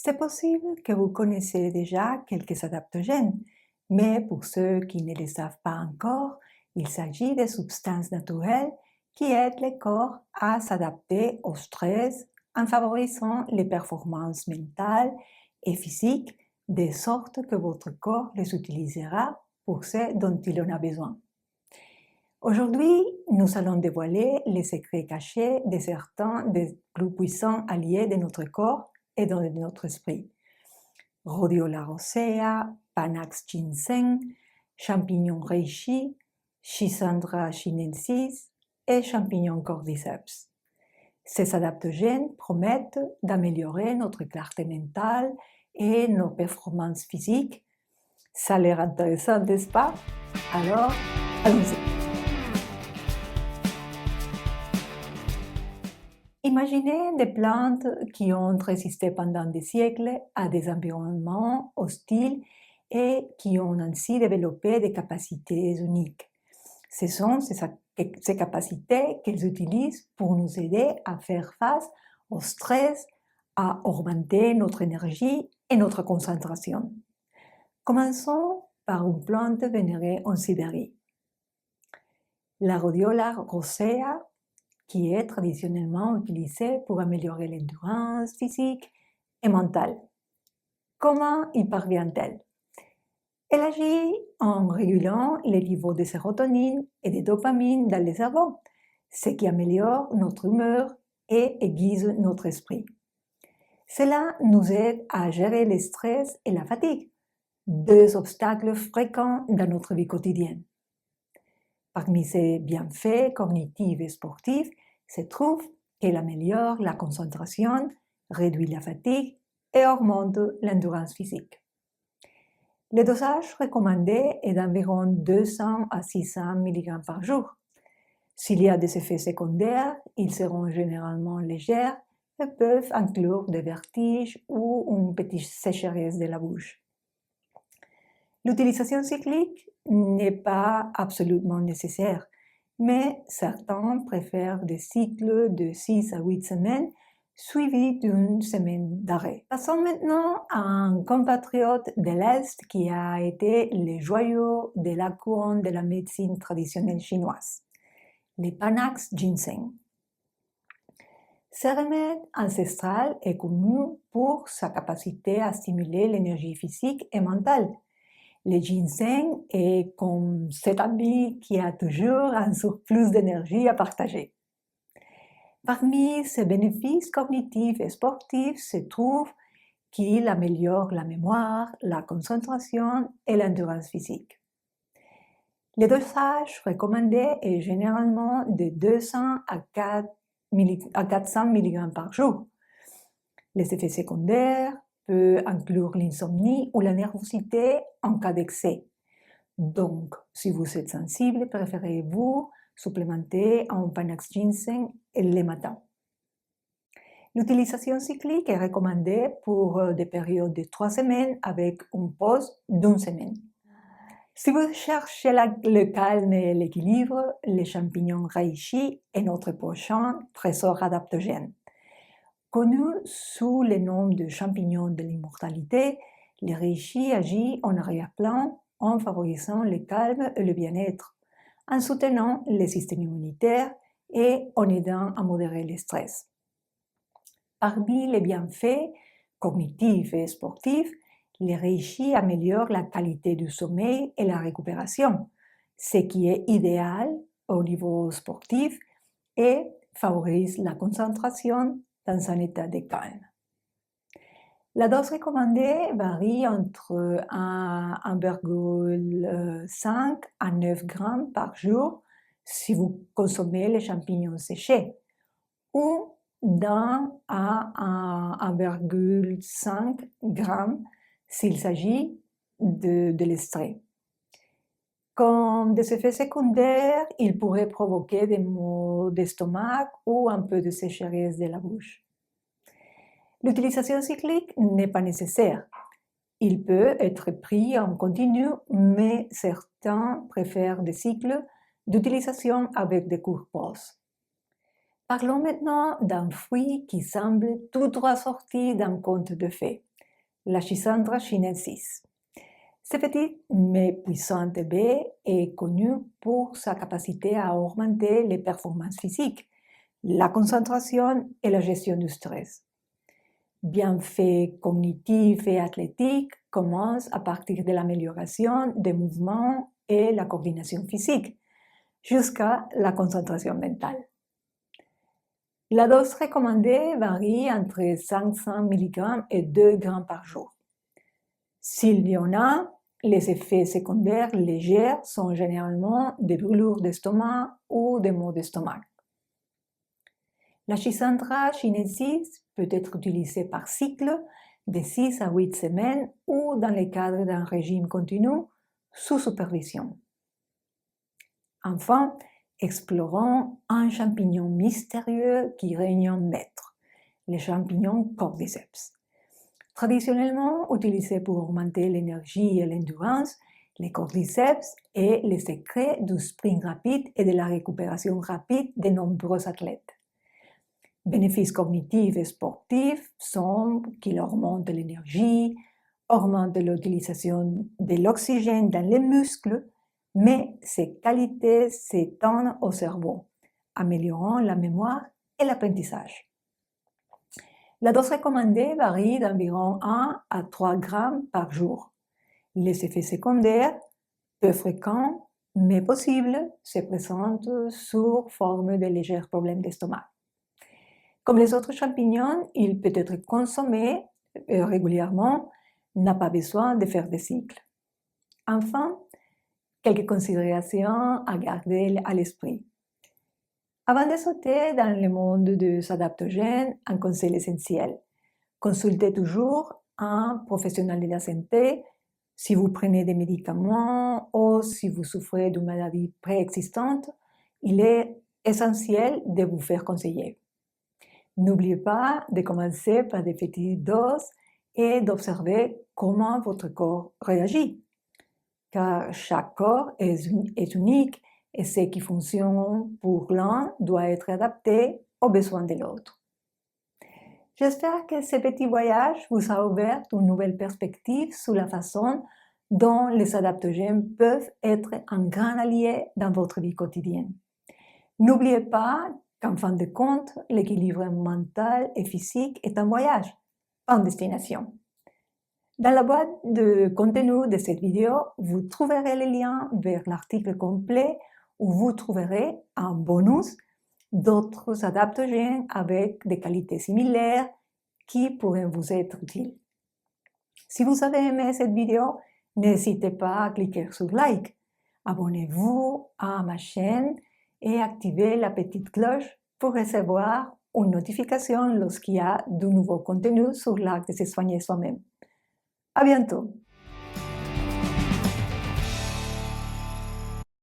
C'est possible que vous connaissez déjà quelques adaptogènes, mais pour ceux qui ne les savent pas encore, il s'agit de substances naturelles qui aident le corps à s'adapter au stress en favorisant les performances mentales et physiques, de sorte que votre corps les utilisera pour ce dont il en a besoin. Aujourd'hui, nous allons dévoiler les secrets cachés de certains des plus puissants alliés de notre corps et de notre esprit. Rhodiola rosea, Panax ginseng, champignon reishi, Schisandra chinensis et champignon cordyceps. Ces adaptogènes promettent d'améliorer notre clarté mentale et nos performances physiques. Ça a l'air intéressant, n'est-ce pas? Alors, allons-y. Imaginez des plantes qui ont résisté pendant des siècles à des environnements hostiles et qui ont ainsi développé des capacités uniques. Ce sont ces capacités qu'elles utilisent pour nous aider à faire face au stress, à augmenter notre énergie et notre concentration. Commençons par une plante vénérée en Sibérie. La Rhodiola rosea, qui est traditionnellement utilisée pour améliorer l'endurance physique et mentale. Comment y parvient-elle? Elle agit en régulant les niveaux de sérotonine et de dopamine dans le cerveau, ce qui améliore notre humeur et aiguise notre esprit. Cela nous aide à gérer le stress et la fatigue, deux obstacles fréquents dans notre vie quotidienne. Parmi ses bienfaits cognitifs et sportifs se trouve qu'elle améliore la concentration, réduit la fatigue et augmente l'endurance physique. Le dosage recommandé est d'environ 200 à 600 mg par jour. S'il y a des effets secondaires, ils seront généralement légers et peuvent inclure des vertiges ou une petite sécheresse de la bouche. L'utilisation cyclique n'est pas absolument nécessaire, mais certains préfèrent des cycles de 6 à 8 semaines suivis d'une semaine d'arrêt. Passons maintenant à un compatriote de l'Est qui a été le joyau de la couronne de la médecine traditionnelle chinoise, le Panax ginseng. Ce remède ancestral est connu pour sa capacité à stimuler l'énergie physique et mentale. Le ginseng est comme cet ami qui a toujours un surplus d'énergie à partager. Parmi ses bénéfices cognitifs et sportifs se trouve qu'il améliore la mémoire, la concentration et l'endurance physique. Le dosage recommandé est généralement de 200 à 400 mg par jour. Les effets secondaires peuvent inclure l'insomnie ou la nervosité en cas d'excès. Donc, si vous êtes sensible, préférez-vous supplémenter en Panax ginseng le matin. L'utilisation cyclique est recommandée pour des périodes de 3 semaines avec une pause d'1 semaine. Si vous cherchez le calme et l'équilibre, le champignon reishi est notre prochain trésor adaptogène. Connu sous le nom de champignon de l'immortalité, le reishi agit en arrière-plan en favorisant le calme et le bien-être, en soutenant le système immunitaire et en aidant à modérer le stress. Parmi les bienfaits cognitifs et sportifs, le reishi améliore la qualité du sommeil et la récupération, ce qui est idéal au niveau sportif et favorise la concentration dans un état de calme. La dose recommandée varie entre 1,5 à 9 grammes par jour si vous consommez les champignons séchés ou d'1 à 1,5 grammes s'il s'agit de l'extrait. Comme des effets secondaires, il pourrait provoquer des maux d'estomac ou un peu de sécheresse de la bouche. L'utilisation cyclique n'est pas nécessaire. Il peut être pris en continu, mais certains préfèrent des cycles d'utilisation avec des courtes pauses. Parlons maintenant d'un fruit qui semble tout droit sorti d'un conte de fées, la Schisandra chinensis. Ce petit mais puissant bébé est connu pour sa capacité à augmenter les performances physiques, la concentration et la gestion du stress. Bienfaits cognitifs et athlétiques commencent à partir de l'amélioration des mouvements et la coordination physique, jusqu'à la concentration mentale. La dose recommandée varie entre 500 mg et 2 g par jour. S'il y en a, les effets secondaires légers sont généralement des brûlures d'estomac ou des maux d'estomac. La Schisandra chinensis peut être utilisée par cycle de 6 à 8 semaines ou dans le cadre d'un régime continu sous supervision. Enfin, explorons un champignon mystérieux qui règne en maître, le champignon cordyceps. Traditionnellement utilisé pour augmenter l'énergie et l'endurance, le cordyceps est le secret du sprint rapide et de la récupération rapide de nombreux athlètes. Bénéfices cognitifs et sportifs sont qu'il augmente l'énergie, augmente l'utilisation de l'oxygène dans les muscles, mais ses qualités s'étendent au cerveau, améliorant la mémoire et l'apprentissage. La dose recommandée varie d'environ 1 à 3 grammes par jour. Les effets secondaires, peu fréquents mais possibles, se présentent sous forme de légers problèmes d'estomac. Comme les autres champignons, il peut être consommé régulièrement, n'a pas besoin de faire des cycles. Enfin, quelques considérations à garder à l'esprit. Avant de sauter dans le monde des adaptogènes, un conseil essentiel. Consultez toujours un professionnel de la santé si vous prenez des médicaments ou si vous souffrez d'une maladie préexistante. Il est essentiel de vous faire conseiller. N'oubliez pas de commencer par des petites doses et d'observer comment votre corps réagit, car chaque corps est unique et ce qui fonctionne pour l'un doit être adapté aux besoins de l'autre. J'espère que ce petit voyage vous a ouvert une nouvelle perspective sur la façon dont les adaptogènes peuvent être un grand allié dans votre vie quotidienne. N'oubliez pas qu'en fin de compte, l'équilibre mental et physique est un voyage, pas une destination. Dans la boîte de contenu de cette vidéo, vous trouverez le lien vers l'article complet où vous trouverez un bonus d'autres adaptogènes avec des qualités similaires qui pourraient vous être utiles. Si vous avez aimé cette vidéo, n'hésitez pas à cliquer sur like. Abonnez-vous à ma chaîne et activez la petite cloche pour recevoir une notification lorsqu'il y a de nouveaux contenus sur l'art de se soigner soi-même. À bientôt!